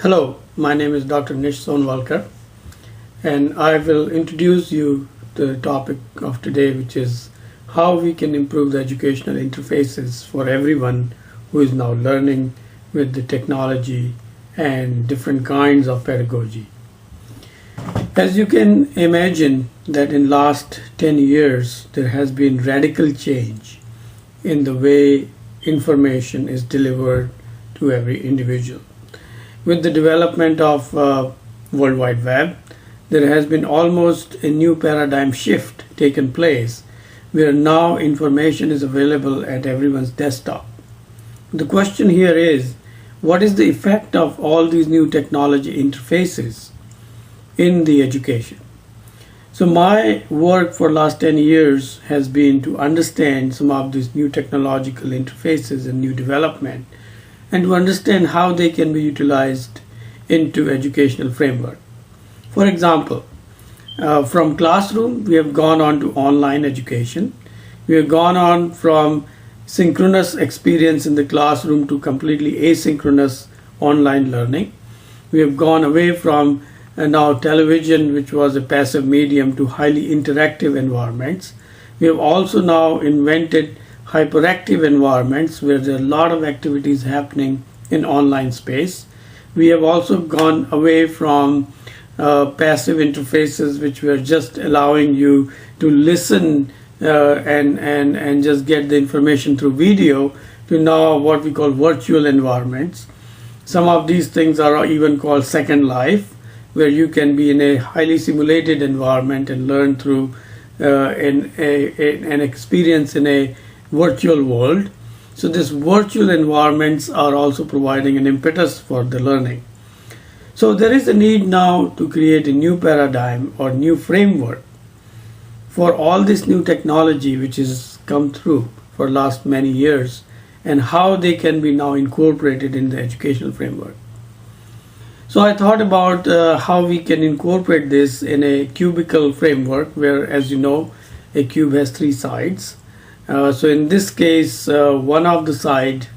Hello, my name is Dr. Nish Sonwalkar, and I will introduce you to the topic of today, which is how we can improve the educational interfaces for everyone who is now learning with the technology and different kinds of pedagogy. As you can imagine that in last 10 years, there has been radical change in the way information is delivered to every individual. With the development of World Wide Web, there has been almost a new paradigm shift taken place where now information is available at everyone's desktop. The question here is, what is the effect of all these new technology interfaces in the education? So my work for last 10 years has been to understand some of these new technological interfaces and new development, and to understand how they can be utilized into educational framework. For example, from classroom, we have gone on to online education. We have gone on from synchronous experience in the classroom to completely asynchronous online learning. We have gone away from now television, which was a passive medium, to highly interactive environments. We have also now invented hyperactive environments where there are a lot of activities happening in online space. We have also gone away from passive interfaces, which were just allowing you to listen and just get the information through video, to now what we call virtual environments. Some of these things are even called Second Life, where you can be in a highly simulated environment and learn through an experience in a virtual world. So these virtual environments are also providing an impetus for the learning. So there is a need now to create a new paradigm or new framework for all this new technology which has come through for last many years, and how they can be now incorporated in the educational framework. So I thought about how we can incorporate this in a cubical framework where, as you know, a cube has three sides. So in this case, one of the side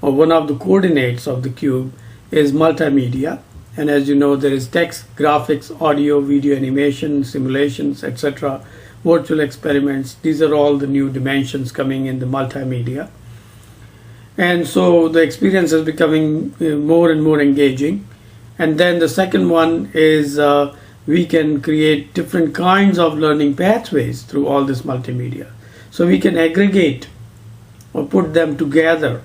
or one of the coordinates of the cube is multimedia, and as you know, there is text, graphics, audio, video, animation, simulations, etc., virtual experiments. These are all the new dimensions coming in the multimedia, and so the experience is becoming more and more engaging. And then the second one is we can create different kinds of learning pathways through all this multimedia. So we can aggregate or put them together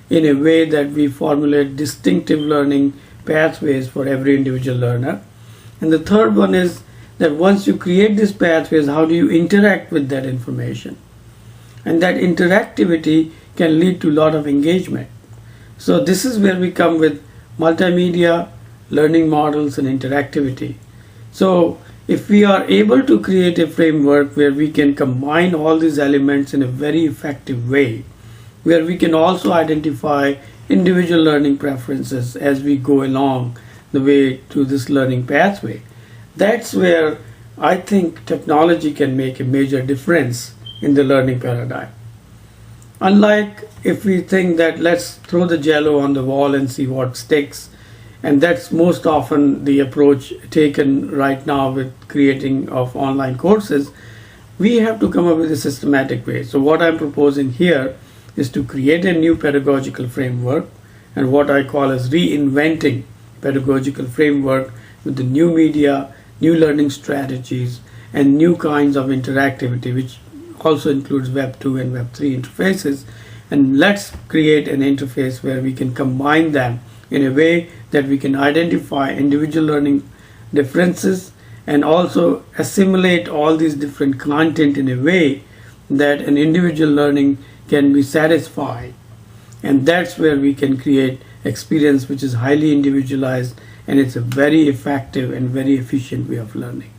in a way that we formulate distinctive learning pathways for every individual learner. And the third one is that once you create these pathways, how do you interact with that information? And that interactivity can lead to a lot of engagement. So this is where we come with multimedia, learning models, and interactivity. So if we are able to create a framework where we can combine all these elements in a very effective way, where we can also identify individual learning preferences as we go along the way to this learning pathway, that's where I think technology can make a major difference in the learning paradigm. Unlike if we think that let's throw the jello on the wall and see what sticks, and that's most often the approach taken right now with creating of online courses, we have to come up with a systematic way. So what I'm proposing here is to create a new pedagogical framework, and what I call as reinventing pedagogical framework with the new media, new learning strategies, and new kinds of interactivity, which also includes Web 2 and Web 3 interfaces. And let's create an interface where we can combine them in a way that we can identify individual learning differences and also assimilate all these different content in a way that an individual learning can be satisfied. And that's where we can create experience which is highly individualized, and it's a very effective and very efficient way of learning.